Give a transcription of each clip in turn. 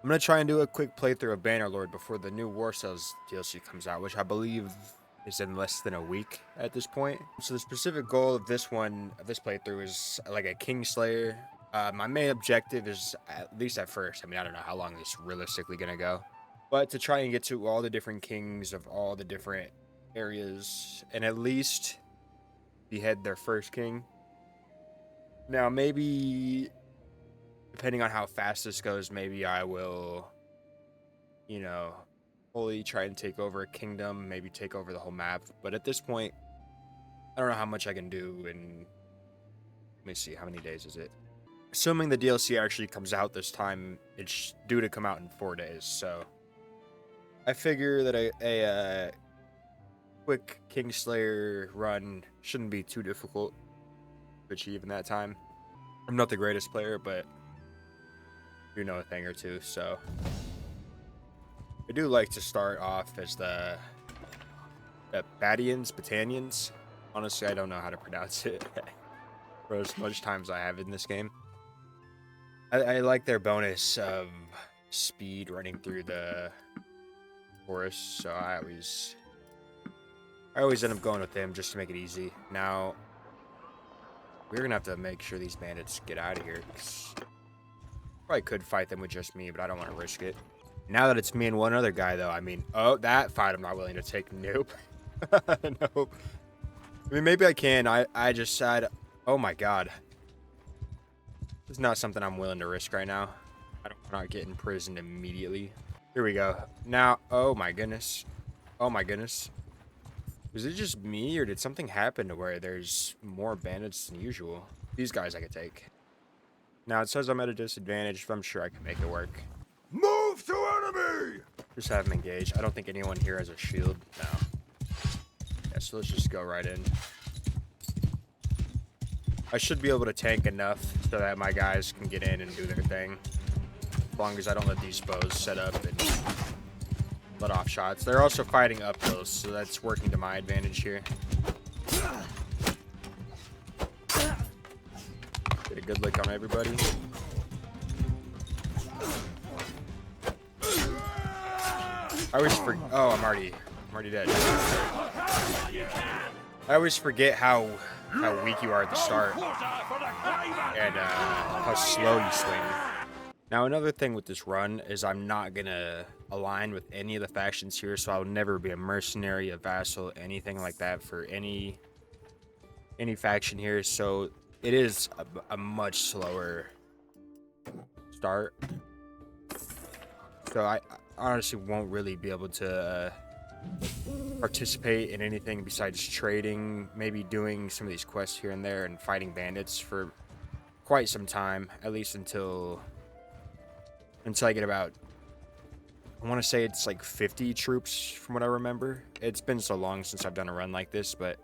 I'm gonna try and do a quick playthrough of Bannerlord before the new War Cells DLC comes out, which I believe is in less than a week at this point. So the specific goal of this playthrough is like a Kingslayer. My main objective is, at least at first, I mean, I don't know how long this is realistically gonna go, but to try and get to all the different kings of all the different areas and at least behead their first king. Now, maybe depending on how fast this goes, maybe I will, you know, fully try and take over a kingdom, maybe take over the whole map. But at this point, I don't know how much I can do in, let me see, how many days is it? Assuming the DLC actually comes out this time, it's due to come out in 4 days. So I figure that a quick Kingslayer run shouldn't be too difficult to achieve in that time. I'm not the greatest player, but you know a thing or two, so I do like to start off as the Battanians. Honestly, I don't know how to pronounce it for as much time as I have in this game. I like their bonus of speed running through the forest, so I always end up going with them just to make it easy. Now, we're gonna have to make sure these bandits get out of here. Probably could fight them with just me, but I don't want to risk it. Now that it's me and one other guy, though, I mean, oh, that fight I'm not willing to take. Nope. Nope. I mean, maybe I can. I just said, oh my god. This is not something I'm willing to risk right now. I don't want to get in prison immediately. Here we go. Now, oh my goodness. Oh my goodness. Was it just me, or did something happen to where there's more bandits than usual? These guys I could take. Now, it says I'm at a disadvantage, but I'm sure I can make it work. Move to enemy! Just have them engage. I don't think anyone here has a shield. No. Yeah, so let's just go right in. I should be able to tank enough so that my guys can get in and do their thing. As long as I don't let these bows set up and let off shots. They're also fighting up close, so that's working to my advantage here. Get a good lick on everybody. I always forget. Oh, I'm already dead. I always forget how weak you are at the start and how slow you swing. Now, another thing with this run is I'm not gonna align with any of the factions here, so I'll never be a mercenary, a vassal, anything like that for any faction here. So it is a much slower start. So I honestly won't really be able to participate in anything besides trading, maybe doing some of these quests here and there and fighting bandits for quite some time, at least until I get about, I want to say it's like 50 troops from what I remember. It's been so long since I've done a run like this, but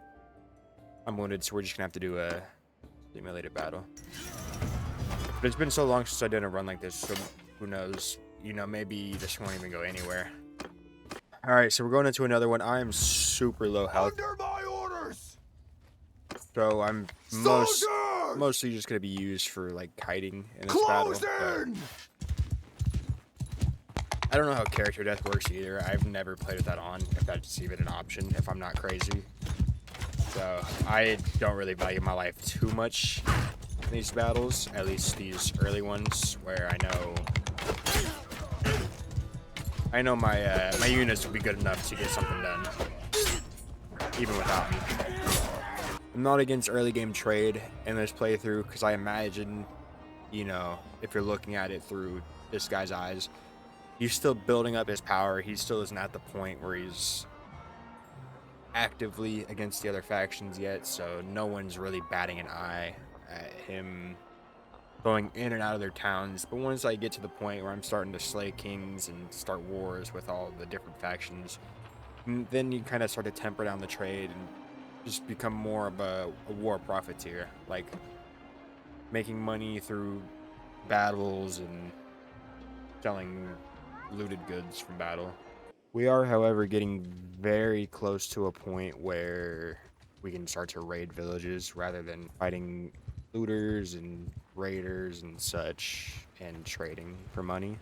I'm wounded, so we're just gonna have to do a simulated battle. But it's been so long since I've done a run like this, so who knows? You know, maybe this won't even go anywhere. All right, so we're going into another one. I am super low health. Under my orders! So I'm mostly just going to be used for, like, kiting in this battle. I don't know how character death works either. I've never played with that on, if that's even an option, if I'm not crazy. So I don't really value my life too much in these battles, at least these early ones, where I know my units will be good enough to get something done, even without me. I'm not against early game trade in this playthrough, because I imagine, you know, if you're looking at it through this guy's eyes, he's still building up his power. He still isn't at the point where he's actively against the other factions yet, so no one's really batting an eye at him going in and out of their towns. But once I get to the point where I'm starting to slay kings and start wars with all the different factions, then you kind of start to temper down the trade and just become more of a war profiteer, like making money through battles and selling looted goods from battle. We are, however, getting very close to a point where we can start to raid villages rather than fighting looters and raiders and such and trading for money.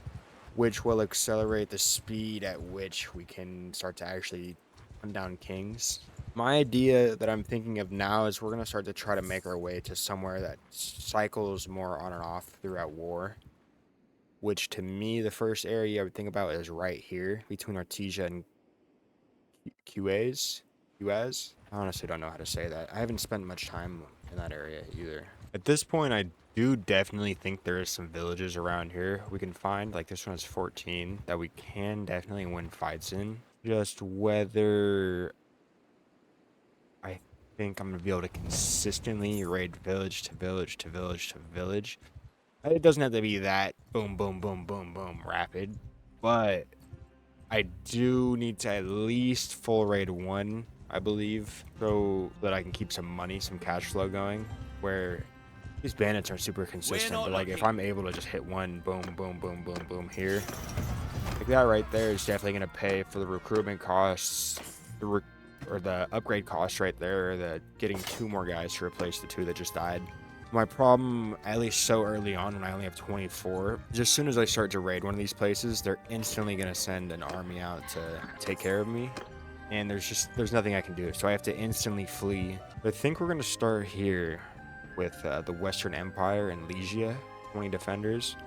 which will accelerate the speed at which we can start to actually hunt down kings. My idea that I'm thinking of now is we're going to start to try to make our way to somewhere that cycles more on and off throughout war, which to me, the first area I would think about is right here between Artesia and QAs. QAs? I honestly don't know how to say that. I haven't spent much time in that area either. At this point, I do definitely think there is some villages around here we can find. Like this one has 14 that we can definitely win fights in. Just whether I think I'm going to be able to consistently raid village to village to village to village. It doesn't have to be that boom, boom, boom, boom, boom rapid, but I do need to at least full raid one, I believe, so that I can keep some money, some cash flow going, where these bandits are super consistent, but like if I'm able to just hit one, boom, boom, boom, boom, boom here, like that right there is definitely going to pay for the recruitment costs, or the upgrade costs right there, the getting 2 more guys to replace the 2 that just died. My problem, at least so early on when I only have 24, is as soon as I start to raid one of these places, they're instantly going to send an army out to take care of me. And there's nothing I can do. So I have to instantly flee. I think we're going to start here with the Western Empire and Legia, 20 defenders.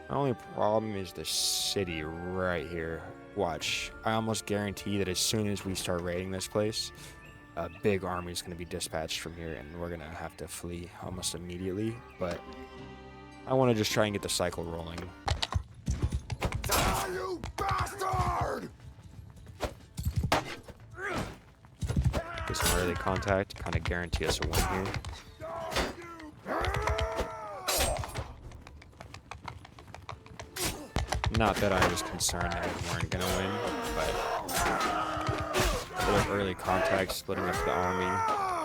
My only problem is the city right here. Watch, I almost guarantee that as soon as we start raiding this place, a big army is going to be dispatched from here, and we're going to have to flee almost immediately. But I want to just try and get the cycle rolling. Die, you bastard! Get some early contact, kind of guarantee us a win here. Not that I was concerned that we weren't going to win, but a little early contact, splitting up the army,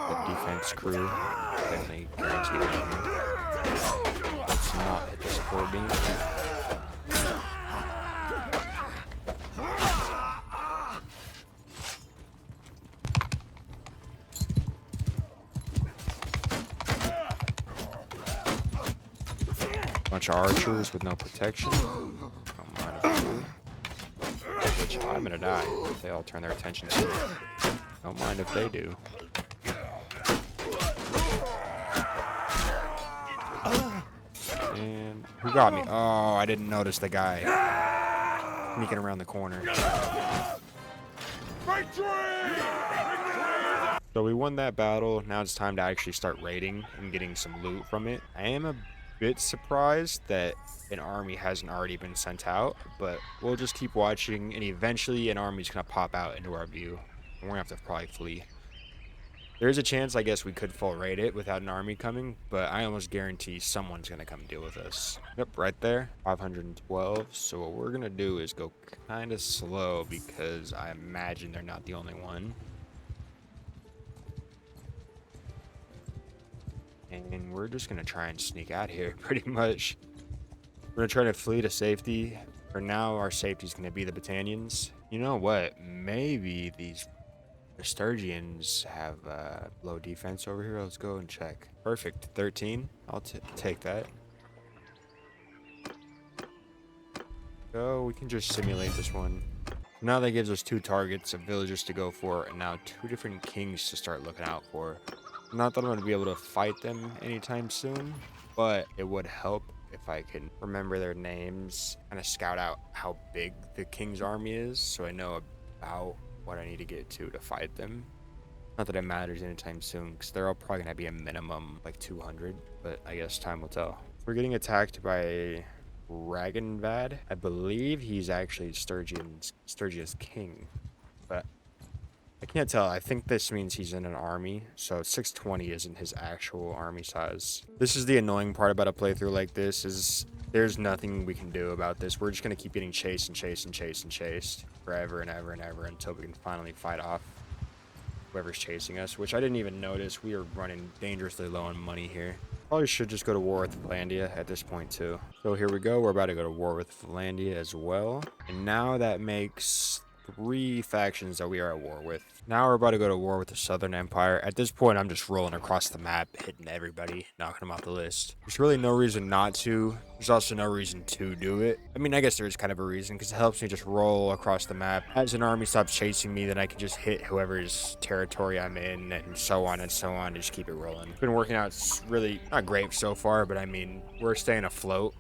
the defense crew, definitely guaranteed win here. Let's not hit the support beam. Bunch of archers with no protection. Which I'm gonna die if they all turn their attention to me. Don't mind if they do. And who got me? Oh, I didn't notice the guy sneaking around the corner. So we won that battle. Now it's time to actually start raiding and getting some loot from it. I am a bit surprised that an army hasn't already been sent out, but we'll just keep watching, and eventually an army's gonna pop out into our view, and we're gonna have to probably flee. There's a chance, I guess, we could full raid it without an army coming, but I almost guarantee someone's gonna come deal with us. Yep, right there, 512. So what we're gonna do is go kind of slow, because I imagine they're not the only one. And we're just gonna try and sneak out here, pretty much. We're gonna try to flee to safety. For now, our safety is gonna be the Battanians. You know what? Maybe these Sturgians have low defense over here. Let's go and check. Perfect, 13. I'll take that. So we can just simulate this one. Now that gives us 2 targets of villagers to go for, and now 2 different kings to start looking out for. Not that I'm going to be able to fight them anytime soon, but it would help if I can remember their names, kind of scout out how big the king's army is, so I know about what I need to get to fight them. Not that it matters anytime soon, because they're all probably going to be a minimum like 200, but I guess time will tell. We're getting attacked by Ragenvad. I believe he's actually Sturgia's king, but I can't tell. I think this means he's in an army, so 620 isn't his actual army size. This is the annoying part about a playthrough like this, is there's nothing we can do about this. We're just going to keep getting chased and chased and chased and chased forever and ever and ever until we can finally fight off whoever's chasing us, which I didn't even notice. We are running dangerously low on money here. Probably should just go to war with Finlandia at this point too. So here we go. We're about to go to war with Finlandia as well. And now that makes 3 factions that we are at war with. Now we're about to go to war with the Southern Empire. At this point, I'm just rolling across the map, hitting everybody, knocking them off the list. There's really no reason not to. There's also no reason to do it. I mean, I guess there is kind of a reason, because it helps me just roll across the map. As an army stops chasing me, then I can just hit whoever's territory I'm in, and so on and so on, to just keep it rolling. It's been working out really not great so far, but I mean, we're staying afloat.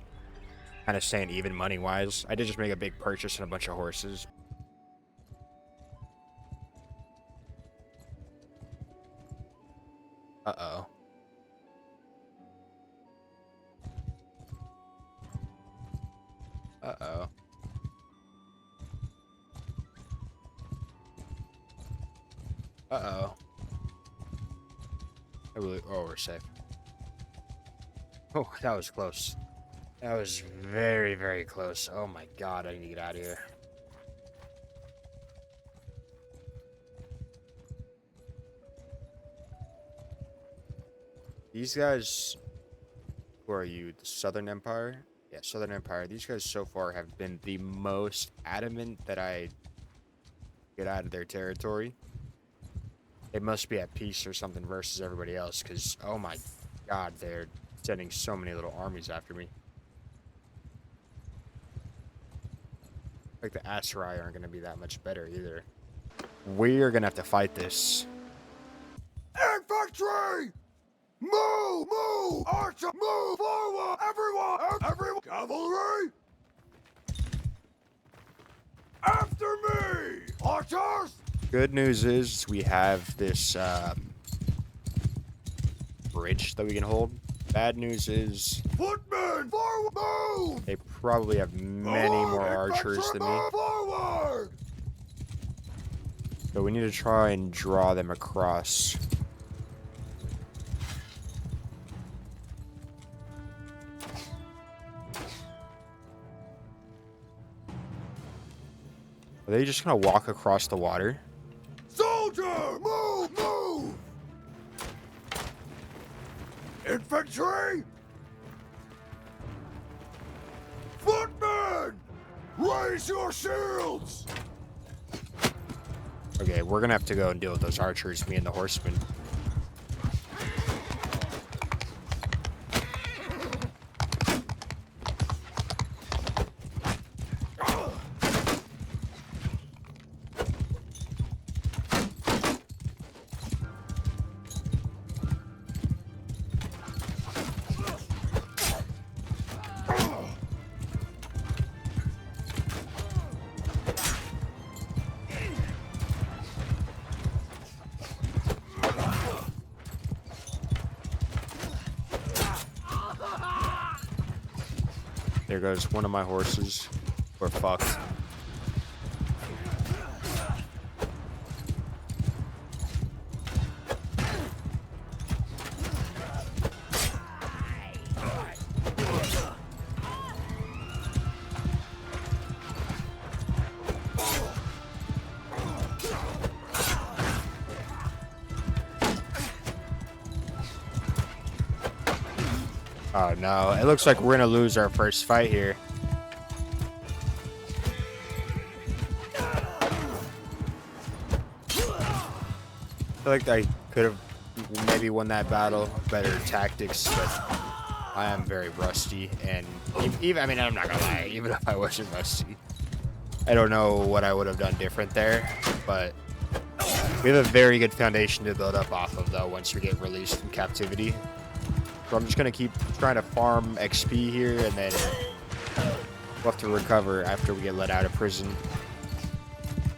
Kind of staying even money-wise. I did just make a big purchase and a bunch of horses. Uh-oh. Uh-oh. Uh-oh. Oh, we're safe. Oh, that was close. That was very, very close. Oh my god, I need to get out of here. These guys... Who are you? The Southern Empire? Yeah, Southern Empire. These guys so far have been the most adamant that I get out of their territory. They must be at peace or something versus everybody else, because, oh my god, they're sending so many little armies after me. Like, the Aserai aren't going to be that much better either. We are going to have to fight this. Infantry! Move! Move! Archer! Move forward! Everyone! Cavalry! After me! Archers! Good news is we have this bridge that we can hold. Bad news is Footmen! Forward! Move! they probably have many more archers than me. Forward! So we need to try and draw them across. Are they just gonna walk across the water? Soldier! Move! Move! Infantry! Footmen! Raise your shields! Okay, we're gonna have to go and deal with those archers, me and the horsemen. There goes one of my horses. We're fucked. Oh no, it looks like we're gonna lose our first fight here. I feel like I could have maybe won that battle, better tactics, but I am very rusty, and even, I mean, I'm not gonna lie, even if I wasn't rusty, I don't know what I would have done different there, but we have a very good foundation to build up off of, though, once we get released from captivity. So I'm just gonna keep trying to farm XP here, and then we'll have to recover after we get let out of prison.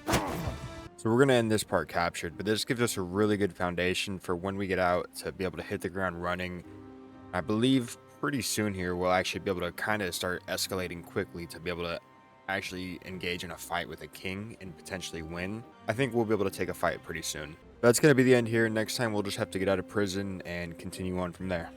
So we're gonna end this part captured, but this gives us a really good foundation for when we get out to be able to hit the ground running. I believe pretty soon here we'll actually be able to kind of start escalating quickly to be able to actually engage in a fight with a king and potentially win. I think we'll be able to take a fight pretty soon. That's gonna be the end here. Next time we'll just have to get out of prison and continue on from there.